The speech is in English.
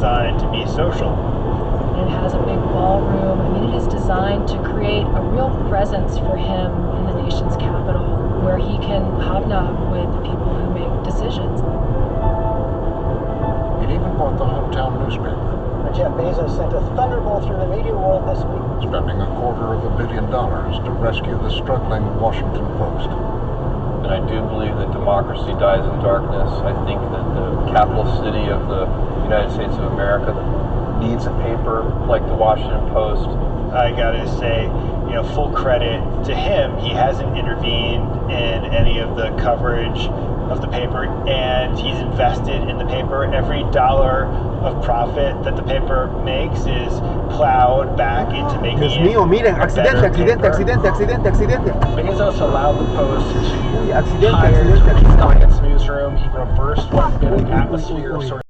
designed to be social. It has a big ballroom. I mean, it is designed to create a real presence for him in the nation's capital, where he can hobnob with the people who make decisions. It even bought the hometown newspaper, Jeff Bezos sent a thunderbolt through the media world this week. spending $250 million to rescue the struggling Washington Post. And I do believe that democracy dies in darkness. I think that the capital city of the United States of America needs a paper like the Washington Post. I gotta say, full credit to him. He hasn't intervened in any of the coverage of the paper, and he's invested in the paper. Every dollar of profit that the paper makes is plowed back into making Dios it mío, miren, a accidente, better accidente, paper. accidente, accidente, accidente. Bezos allowed the Post Uy, to accidente, hire accidente, to accidente. in its newsroom. He reversed what had been an atmosphere of sort of